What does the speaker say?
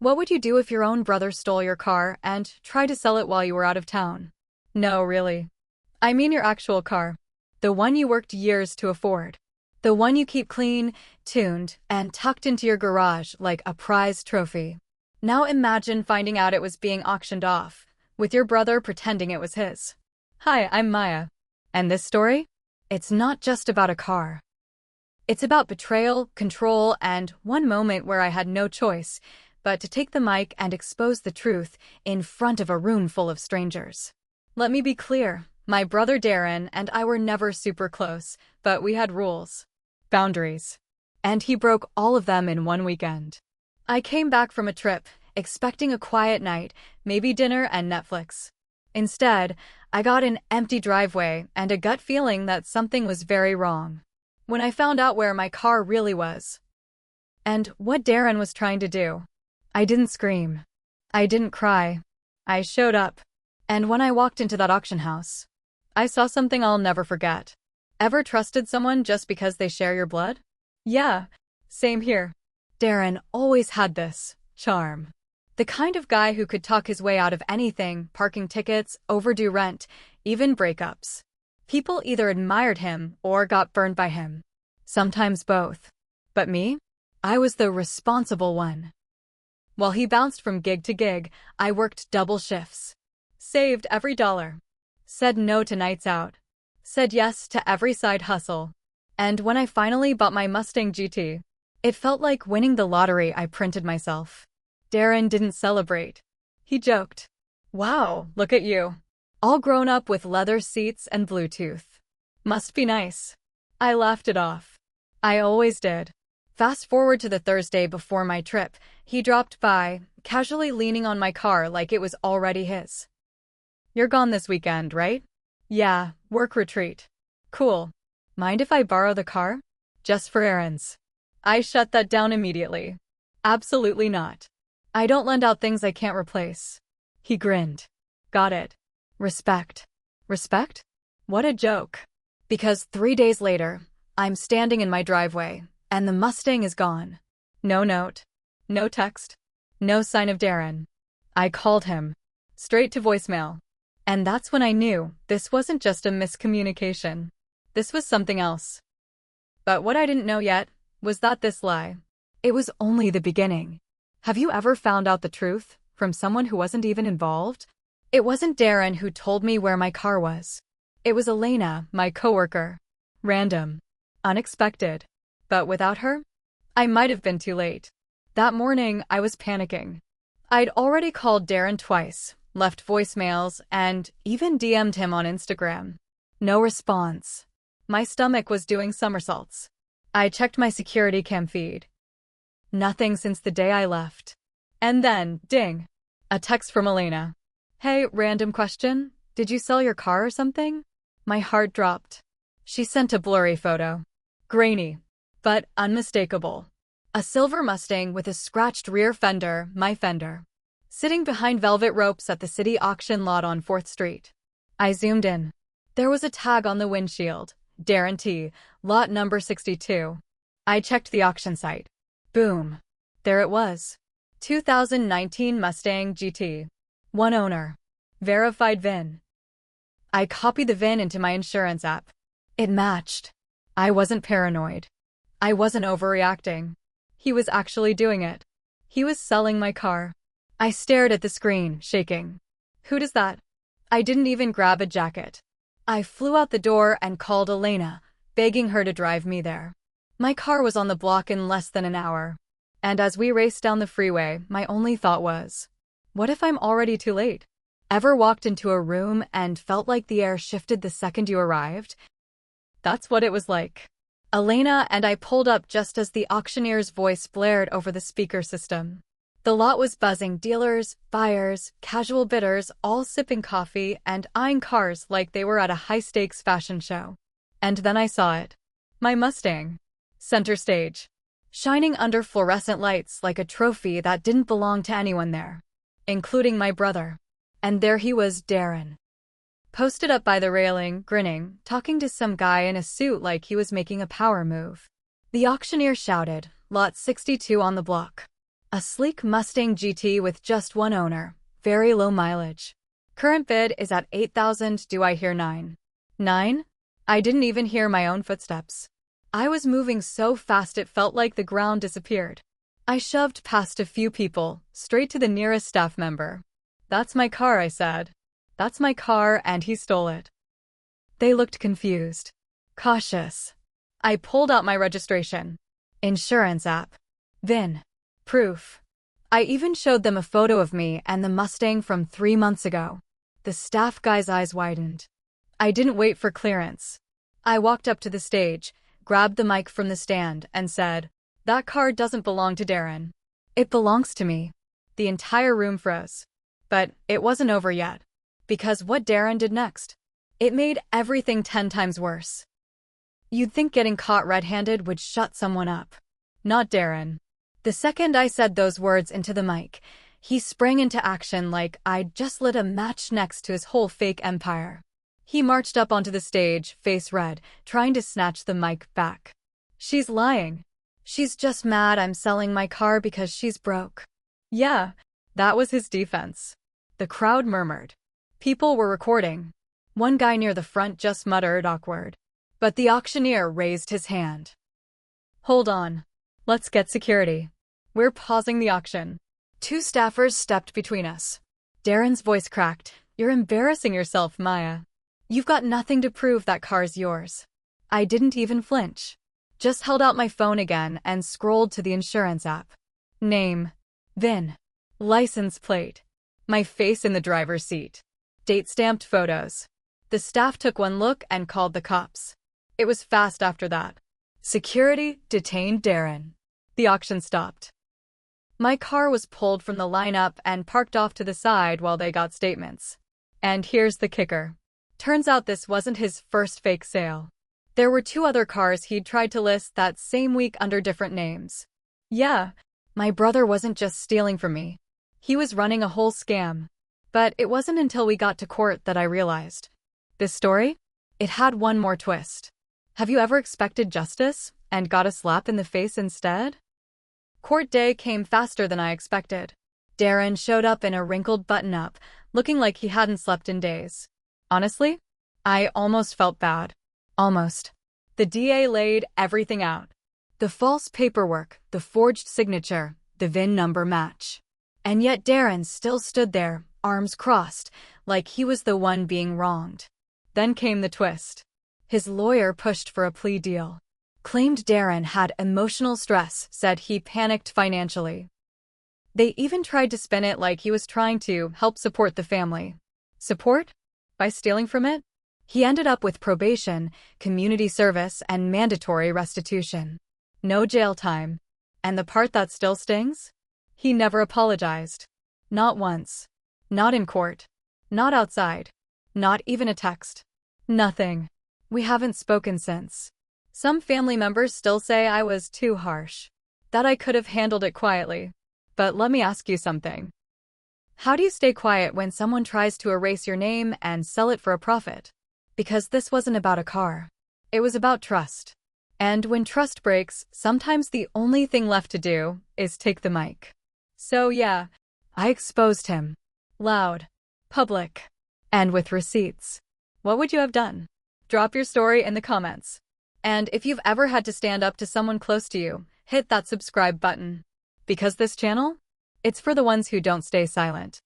What would you do if your own brother stole your car and tried to sell it while you were out of town? No, really. I mean your actual car. The one you worked years to afford. The one you keep clean, tuned, and tucked into your garage like a prized trophy. Now imagine finding out it was being auctioned off, with your brother pretending it was his. Hi, I'm Maya. And this story? It's not just about a car. It's about betrayal, control, and one moment where I had no choice but to take the mic and expose the truth in front of a room full of strangers. Let me be clear, my brother Darren and I were never super close, but we had rules. Boundaries. And he broke all of them in one weekend. I came back from a trip, expecting a quiet night, maybe dinner and Netflix. Instead, I got an empty driveway and a gut feeling that something was very wrong. When I found out where my car really was, and what Darren was trying to do, I didn't scream. I didn't cry. I showed up. And when I walked into that auction house, I saw something I'll never forget. Ever trusted someone just because they share your blood? Yeah, same here. Darren always had this charm. The kind of guy who could talk his way out of anything, parking tickets, overdue rent, even breakups. People either admired him or got burned by him. Sometimes both. But me? I was the responsible one. While he bounced from gig to gig, I worked double shifts. Saved every dollar. Said no to nights out. Said yes to every side hustle. And when I finally bought my Mustang GT, it felt like winning the lottery I printed myself. Darren didn't celebrate. He joked. Wow, look at you. All grown up with leather seats and Bluetooth. Must be nice. I laughed it off. I always did. Fast forward to the Thursday before my trip, he dropped by, casually leaning on my car like it was already his. You're gone this weekend, right? Yeah, work retreat. Cool. Mind if I borrow the car? Just for errands. I shut that down immediately. Absolutely not. I don't lend out things I can't replace. He grinned. Got it. Respect. Respect? What a joke. Because 3 days later, I'm standing in my driveway, and the Mustang is gone. No note. No text. No sign of Darren. I called him. Straight to voicemail. And that's when I knew this wasn't just a miscommunication. This was something else. But what I didn't know yet was that this lie, it was only the beginning. Have you ever found out the truth from someone who wasn't even involved? It wasn't Darren who told me where my car was. It was Elena, my coworker. Random. Unexpected. But without her, I might have been too late. That morning, I was panicking. I'd already called Darren twice, left voicemails, and even DM'd him on Instagram. No response. My stomach was doing somersaults. I checked my security cam feed. Nothing since the day I left. And then, ding. A text from Elena. Hey, random question. Did you sell your car or something? My heart dropped. She sent a blurry photo. Grainy. But unmistakable. A silver Mustang with a scratched rear fender, my fender. Sitting behind velvet ropes at the city auction lot on 4th Street. I zoomed in. There was a tag on the windshield. Darren T., lot number 62. I checked the auction site. Boom. There it was. 2019 Mustang GT. One owner. Verified VIN. I copied the VIN into my insurance app. It matched. I wasn't paranoid. I wasn't overreacting. He was actually doing it. He was selling my car. I stared at the screen, shaking. Who does that? I didn't even grab a jacket. I flew out the door and called Elena, begging her to drive me there. My car was on the block in less than an hour. And as we raced down the freeway, my only thought was, what if I'm already too late? Ever walked into a room and felt like the air shifted the second you arrived? That's what it was like. Elena and I pulled up just as the auctioneer's voice blared over the speaker system. The lot was buzzing, dealers, buyers, casual bidders, all sipping coffee and eyeing cars like they were at a high-stakes fashion show. And then I saw it. My Mustang. Center stage. Shining under fluorescent lights like a trophy that didn't belong to anyone there. Including my brother. And there he was, Darren. Posted up by the railing, grinning, talking to some guy in a suit like he was making a power move. The auctioneer shouted, Lot 62 on the block. A sleek Mustang GT with just one owner, very low mileage. Current bid is at 8,000. Do I hear 9? 9? I didn't even hear my own footsteps. I was moving so fast it felt like the ground disappeared. I shoved past a few people, straight to the nearest staff member. "That's my car," I said. "That's my car, and he stole it." They looked confused. Cautious. I pulled out my registration. Insurance app. VIN. Proof. I even showed them a photo of me and the Mustang from 3 months ago. The staff guy's eyes widened. I didn't wait for clearance. I walked up to the stage, grabbed the mic from the stand, and said, "That car doesn't belong to Darren. It belongs to me." The entire room froze. But it wasn't over yet. Because what Darren did next, it made everything 10 times worse. You'd think getting caught red-handed would shut someone up. Not Darren. The second I said those words into the mic, he sprang into action like I'd just lit a match next to his whole fake empire. He marched up onto the stage, face red, trying to snatch the mic back. "She's lying. She's just mad I'm selling my car because she's broke." Yeah, that was his defense. The crowd murmured. People were recording. One guy near the front just muttered awkward. But the auctioneer raised his hand. "Hold on. Let's get security. We're pausing the auction." 2 staffers stepped between us. Darren's voice cracked. "You're embarrassing yourself, Maya. You've got nothing to prove that car's yours." I didn't even flinch. Just held out my phone again and scrolled to the insurance app. Name. VIN. License plate. My face in the driver's seat. Date-stamped photos. The staff took one look and called the cops. It was fast after that. Security detained Darren. The auction stopped. My car was pulled from the lineup and parked off to the side while they got statements. And here's the kicker. Turns out this wasn't his first fake sale. There were 2 other cars he'd tried to list that same week under different names. Yeah, my brother wasn't just stealing from me. He was running a whole scam. But it wasn't until we got to court that I realized. This story? It had one more twist. Have you ever expected justice and got a slap in the face instead? Court day came faster than I expected. Darren showed up in a wrinkled button-up, looking like he hadn't slept in days. Honestly, I almost felt bad. Almost. The DA laid everything out. The false paperwork, the forged signature, the VIN number match. And yet Darren still stood there, arms crossed, like he was the one being wronged. Then came the twist. His lawyer pushed for a plea deal. Claimed Darren had emotional stress, said he panicked financially. They even tried to spin it like he was trying to help support the family. Support? By stealing from it? He ended up with probation, community service, and mandatory restitution. No jail time. And the part that still stings? He never apologized. Not once. Not in court. Not outside. Not even a text. Nothing. We haven't spoken since. Some family members still say I was too harsh. That I could have handled it quietly. But let me ask you something. How do you stay quiet when someone tries to erase your name and sell it for a profit? Because this wasn't about a car. It was about trust. And when trust breaks, sometimes the only thing left to do is take the mic. So yeah, I exposed him. Loud. Public. And with receipts. What would you have done? Drop your story in the comments. And if you've ever had to stand up to someone close to you, hit that subscribe button. Because this channel? It's for the ones who don't stay silent.